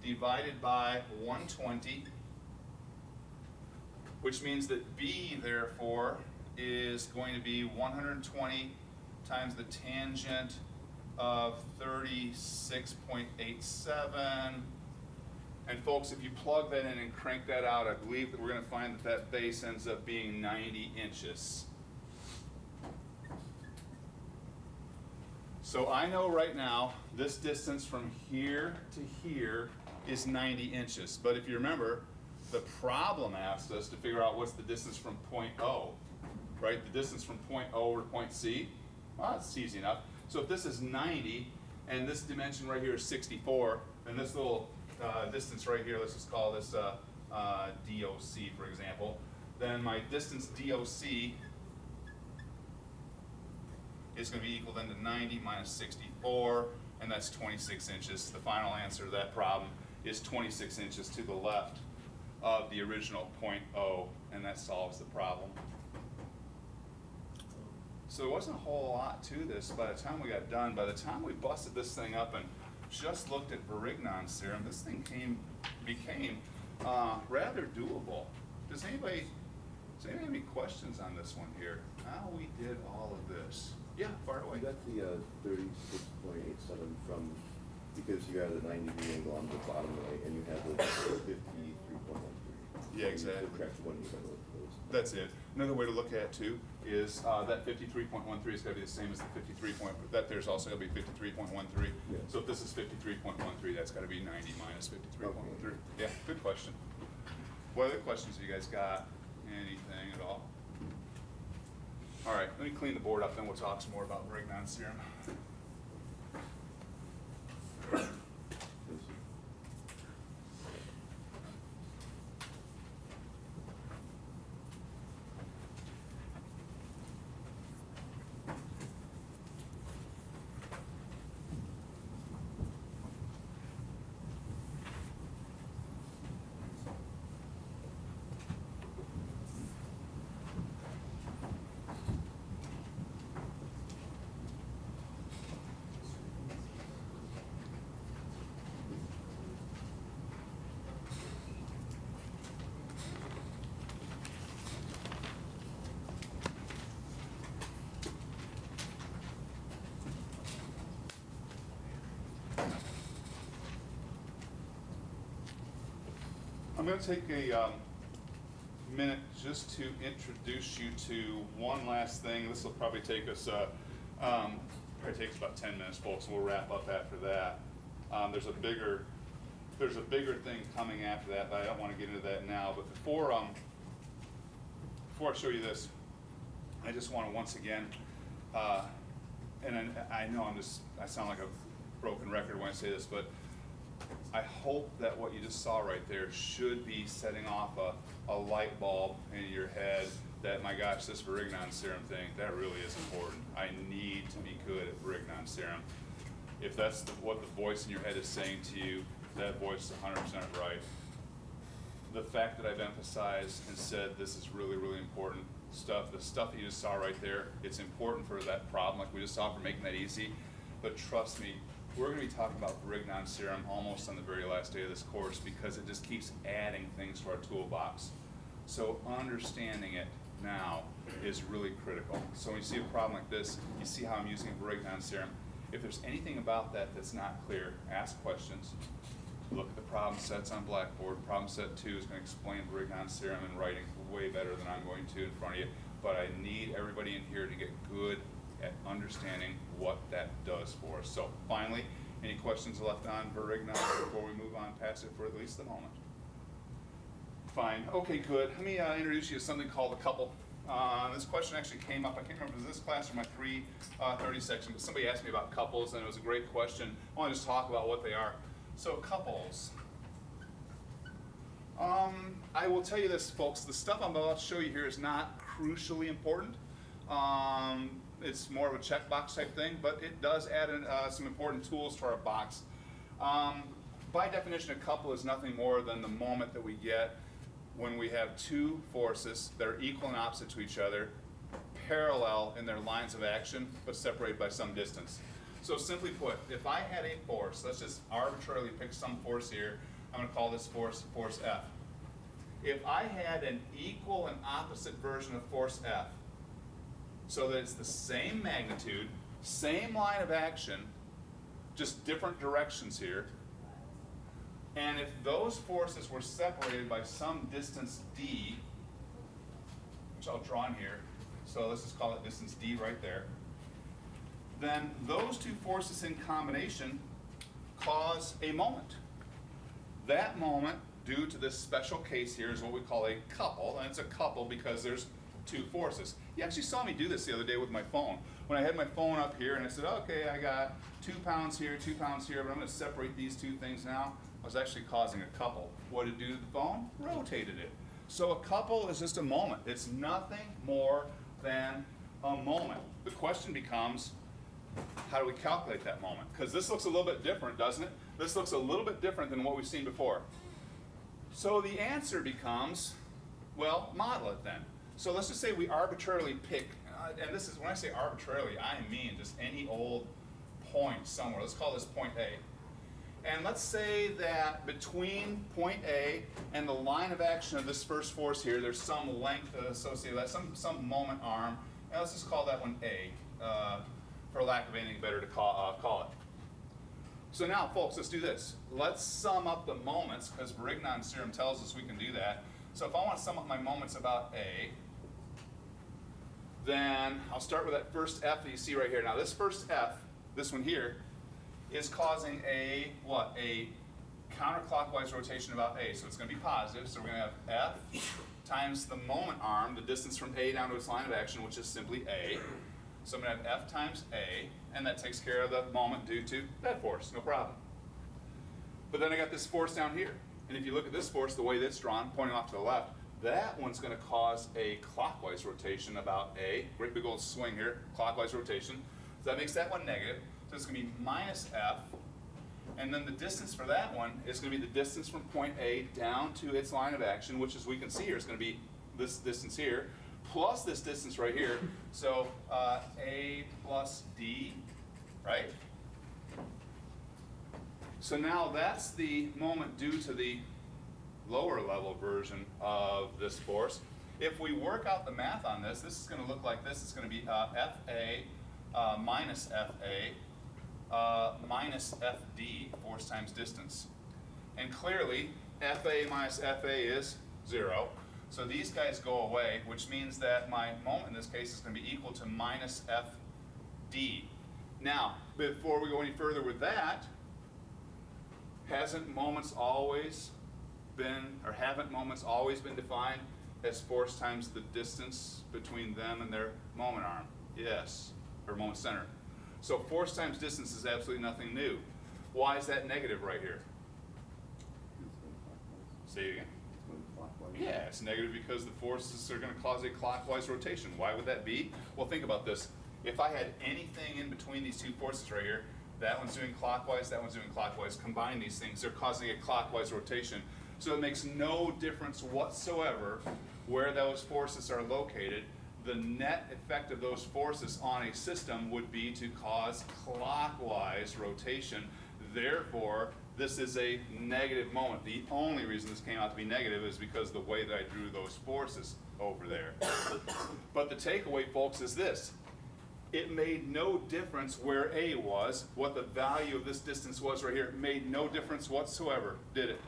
divided by 120, which means that B, therefore, is going to be 120 times the tangent of 36.87. And folks, if you plug that in and crank that out, I believe that we're going to find that that base ends up being 90 inches. So I know right now this distance from here to here is 90 inches. But if you remember, the problem asked us to figure out what's the distance from point O, right? The distance from point O to point C. Well, that's easy enough. So if this is 90 and this dimension right here is 64, and this little distance right here, let's just call this DOC, for example, then my distance DOC is going to be equal then to 90 minus 64, and that's 26 inches. The final answer to that problem is 26 inches to the left of the original point O, and that solves the problem. So there wasn't a whole lot to this by the time we got done. By the time we busted this thing up and just looked at Varignon's theorem, this thing became rather doable. Does anybody have any questions on this one here? How we did all of this? Yeah, far away. You got the 36.87 from, because you had a 90-degree angle on the bottom right, and you had the 53.13. Yeah, exactly. Subtract one, you got those. That's it. Another way to look at it too is that 53.13 is going to be the same as the 53 point. That there's also going to be 53.13. Yeah. So if this is 53.13, that's got to be 90 minus 53.13. Okay. Yeah, good question. What other questions have you guys got? Anything at all? All right, let me clean the board up, then we'll talk some more about Varignon's theorem. I'm going to take a minute just to introduce you to one last thing. This will probably take us probably takes about 10 minutes, folks. We'll wrap up after that. There's a bigger thing coming after that, but I don't want to get into that now. But before I show you this, I just want to once again, and I know I sound like a broken record when I say this, but I hope that what you just saw right there should be setting off a light bulb in your head that, my gosh, this Varignon's theorem thing, that really is important. I need to be good at Varignon's theorem. If that's what the voice in your head is saying to you, that voice is 100% right. The fact that I've emphasized and said this is really, really important stuff, the stuff that you just saw right there, it's important for that problem like we just saw for making that easy. But trust me, we're going to be talking about Varignon's theorem almost on the very last day of this course because it just keeps adding things to our toolbox. So understanding it now is really critical. So when you see a problem like this, you see how I'm using Varignon's theorem. If there's anything about that that's not clear, ask questions. Look at the problem sets on Blackboard. Problem set 2 is going to explain Varignon's theorem in writing way better than I'm going to in front of you. But I need everybody in here to get good at understanding what that does for us. So finally, any questions left on Varignon before we move on past it for at least the moment? Fine. Okay, good. Let me introduce you to something called a couple. This question actually came up, I can't remember if it was this class or my 3:30 section, but somebody asked me about couples, and it was a great question. I want to just talk about what they are. So couples I will tell you this, folks, the stuff I'm about to show you here is not crucially important. It's more of a checkbox type thing, but it does add in, some important tools to our box. By definition, a couple is nothing more than the moment that we get when we have two forces that are equal and opposite to each other, parallel in their lines of action, but separated by some distance. So simply put, if I had a force, let's just arbitrarily pick some force here, I'm gonna call this force F. If I had an equal and opposite version of force F, so that it's the same magnitude, same line of action, just different directions here, and if those forces were separated by some distance d, which I'll draw in here, so let's just call it distance d right there, then those two forces in combination cause a moment. That moment, due to this special case here, is what we call a couple, and it's a couple because there's two forces. You actually saw me do this the other day with my phone. When I had my phone up here and I said, okay, I got 2 pounds here, 2 pounds here, but I'm gonna separate these two things now, I was actually causing a couple. What did it do to the phone? Rotated it. So a couple is just a moment. It's nothing more than a moment. The question becomes, how do we calculate that moment? Because this looks a little bit different, doesn't it? This looks a little bit different than what we've seen before. So the answer becomes, well, model it then. So let's just say we arbitrarily pick, and this is, when I say arbitrarily, I mean just any old point somewhere. Let's call this point A. And let's say that between point A and the line of action of this first force here, there's some length associated with that, some moment arm, and let's just call that one A, for lack of anything better to call it. So now, folks, let's do this. Let's sum up the moments, because Brignon's theorem tells us we can do that. So if I want to sum up my moments about A, then I'll start with that first F that you see right here. Now this first F, this one here, is causing a, what? A counterclockwise rotation about A. So it's going to be positive, so we're going to have F times the moment arm, the distance from A down to its line of action, which is simply A. So I'm going to have F times A, and that takes care of the moment due to that force, no problem. But then I got this force down here. And if you look at this force, the way that's drawn, pointing off to the left, that one's going to cause a clockwise rotation about A. Great big old swing here, clockwise rotation. So that makes that one negative. So it's going to be minus F. And then the distance for that one is going to be the distance from point A down to its line of action, which as we can see here is going to be this distance here, plus this distance right here. So A plus D, right? So now that's the moment due to the lower level version of this force. If we work out the math on this, this is going to look like this. It's going to be FA minus FA minus FD, force times distance. And clearly, FA minus FA is 0. So these guys go away, which means that my moment in this case is going to be equal to minus FD. Now, before we go any further with that, haven't moments always been defined as force times the distance between them and their moment arm? Yes, or moment center. So force times distance is absolutely nothing new. Why is that negative right here? Say it again. Yeah, it's negative because the forces are going to cause a clockwise rotation. Why would that be? Well, think about this. If I had anything in between these two forces right here, that one's doing clockwise, that one's doing clockwise, combine these things, they're causing a clockwise rotation. So it makes no difference whatsoever where those forces are located. The net effect of those forces on a system would be to cause clockwise rotation. Therefore, this is a negative moment. The only reason this came out to be negative is because the way that I drew those forces over there. But the takeaway, folks, is this. It made no difference where A was, what the value of this distance was right here. It made no difference whatsoever, did it?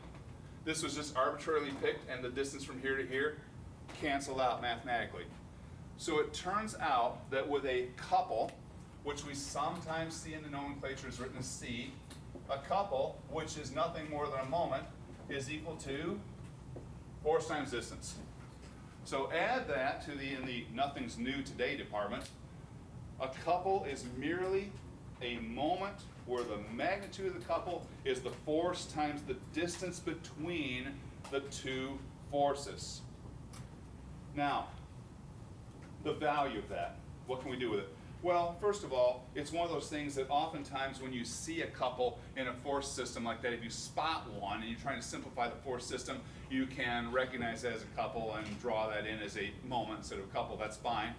This was just arbitrarily picked, and the distance from here to here canceled out mathematically. So it turns out that with a couple, which we sometimes see in the nomenclature is written as C, a couple, which is nothing more than a moment, is equal to force times distance. So add that to in the nothing's new today department. A couple is merely a moment where the magnitude of the couple is the force times the distance between the two forces. Now, the value of that, what can we do with it? Well, first of all, it's one of those things that oftentimes when you see a couple in a force system like that, if you spot one and you're trying to simplify the force system, you can recognize it as a couple and draw that in as a moment instead of a couple. That's fine.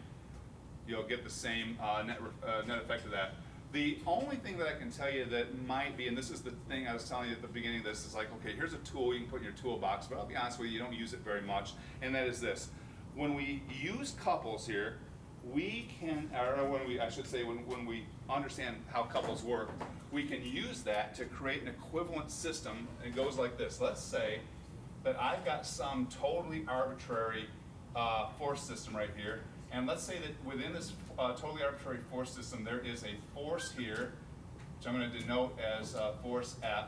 You'll get the same net effect of that. The only thing that I can tell you that might be, and this is the thing I was telling you at the beginning of this, is like, okay, here's a tool you can put in your toolbox, but I'll be honest with you, you don't use it very much, and that is this. When we use couples here, we can, or when we, I should say, when we understand how couples work, we can use that to create an equivalent system, and it goes like this. Let's say that I've got some totally arbitrary force system right here, and let's say that within this totally arbitrary force system, there is a force here, which I'm going to denote as force F,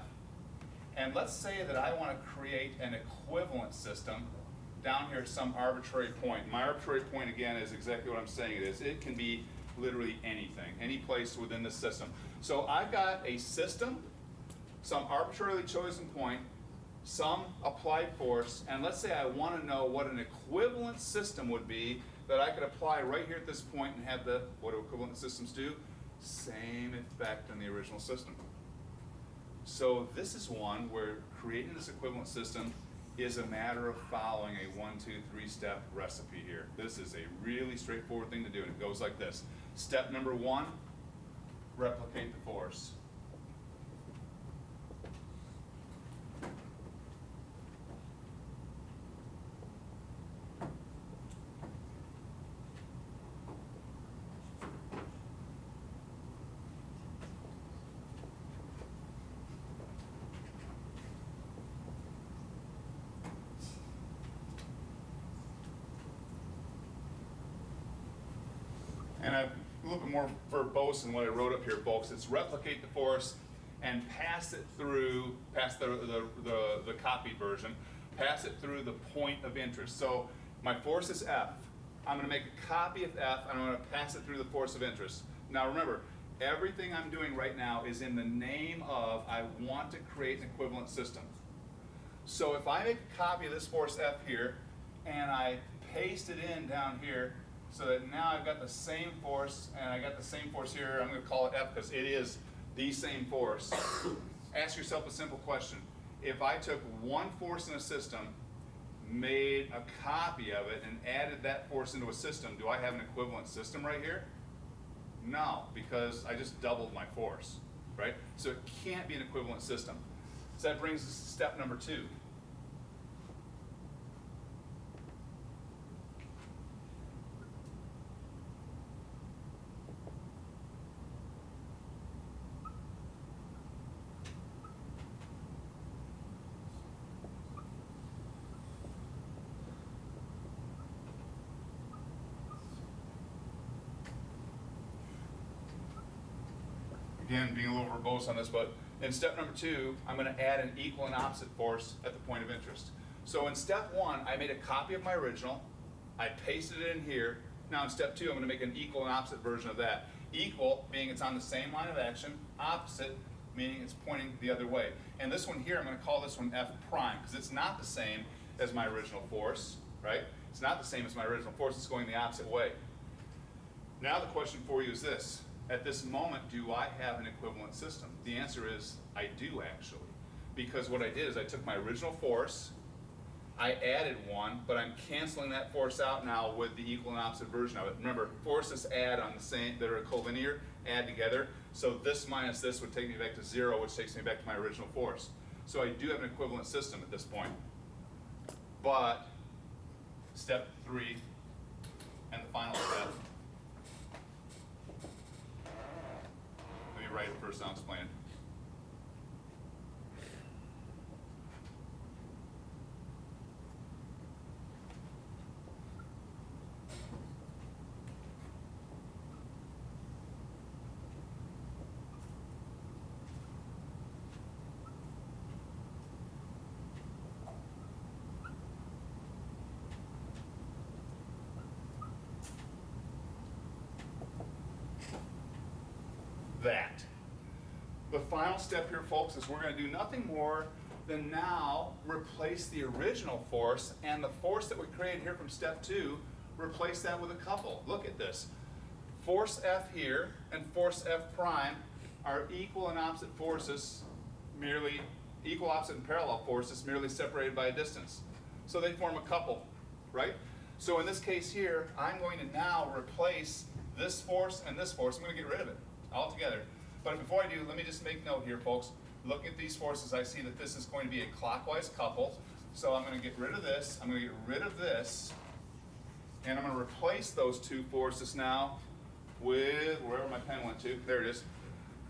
and let's say that I want to create an equivalent system down here at some arbitrary point. My arbitrary point, again, is exactly what I'm saying it is. It can be literally anything, any place within the system. So I've got a system, some arbitrarily chosen point, some applied force, and let's say I want to know what an equivalent system would be that I could apply right here at this point and have what do equivalent systems do? Same effect on the original system. So this is one where creating this equivalent system is a matter of following a 1, 2, 3 step recipe here. This is a really straightforward thing to do, and it goes like this. Step number 1, replicate the force. And I'm a little bit more verbose in what I wrote up here, folks. It's replicate the force and pass it through, the copied version, pass it through the point of interest. So my force is F. I'm going to make a copy of F, and I'm going to pass it through the force of interest. Now remember, everything I'm doing right now is in the name of I want to create an equivalent system. So if I make a copy of this force F here, and I paste it in down here, so that now I've got the same force, and I got the same force here. I'm going to call it F because it is the same force. Ask yourself a simple question. If I took one force in a system, made a copy of it, and added that force into a system, do I have an equivalent system right here? No, because I just doubled my force, right? So it can't be an equivalent system. So that brings us to step number 2. Again, being a little verbose on this, but in step number 2, I'm going to add an equal and opposite force at the point of interest. So in step 1, I made a copy of my original. I pasted it in here. Now in step 2, I'm going to make an equal and opposite version of that. Equal, meaning it's on the same line of action. Opposite, meaning it's pointing the other way. And this one here, I'm going to call this one F prime, because it's not the same as my original force, right? It's not the same as my original force. It's going the opposite way. Now the question for you is this. At this moment, do I have an equivalent system? The answer is I do, actually. Because what I did is I took my original force, I added one, but I'm canceling that force out now with the equal and opposite version of it. Remember, forces add on the same, that are collinear, add together. So this minus this would take me back to 0, which takes me back to my original force. So I do have an equivalent system at this point. But step 3 and the final step. Let me write it first, I'll explain it. That. The final step here, folks, is we're going to do nothing more then now replace the original force and the force that we created here from step 2, replace that with a couple. Look at this. Force F here and force F prime are equal and opposite forces, merely equal, opposite, and parallel forces, merely separated by a distance. So they form a couple, right? So in this case here, I'm going to now replace this force and this force. I'm going to get rid of it altogether. But before I do, let me just make note here, folks. Looking at these forces, I see that this is going to be a clockwise couple. So I'm going to get rid of this, I'm going to get rid of this, and I'm going to replace those two forces now with, wherever my pen went to, there it is.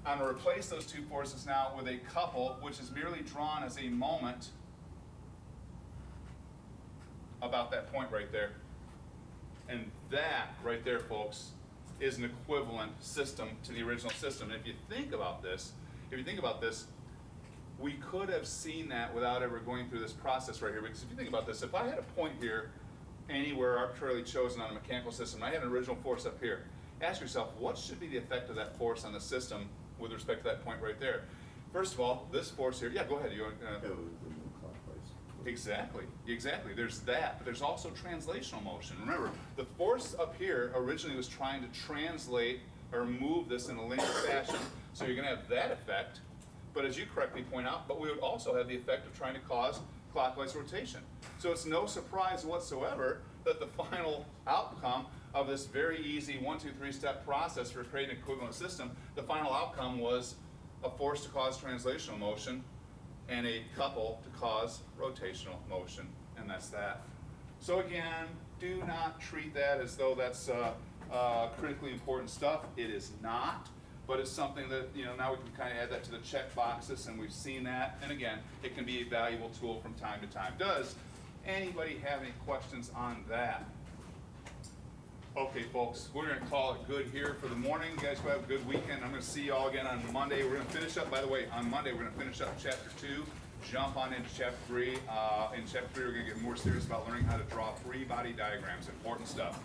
I'm going to replace those two forces now with a couple, which is merely drawn as a moment about that point right there. And that right there, folks, is an equivalent system to the original system. And if you think about this, we could have seen that without ever going through this process right here. Because if you think about this, if I had a point here, anywhere arbitrarily chosen on a mechanical system, I had an original force up here. Ask yourself, what should be the effect of that force on the system with respect to that point right there? First of all, this force here, yeah, go ahead. It would move clockwise. Exactly. There's that, but there's also translational motion. Remember, the force up here originally was trying to translate or move this in a linear fashion, so you're going to have that effect. But as you correctly point out, but we would also have the effect of trying to cause clockwise rotation. So it's no surprise whatsoever that the final outcome of this very easy 1, 2, 3 step process for creating an equivalent system, the final outcome was a force to cause translational motion and a couple to cause rotational motion, and that's that. So again, do not treat that as though that's critically important stuff. It is not, but it's something that, now we can kind of add that to the check boxes, and we've seen that, and again, it can be a valuable tool from time to time. Does anybody have any questions on that? Okay, folks, we're going to call it good here for the morning. You guys go have a good weekend. I'm going to see you all again on Monday. We're going to finish up, by the way, on Monday, we're going to finish up chapter 2, jump on into chapter 3. In chapter 3, we're going to get more serious about learning how to draw free body diagrams. Important stuff.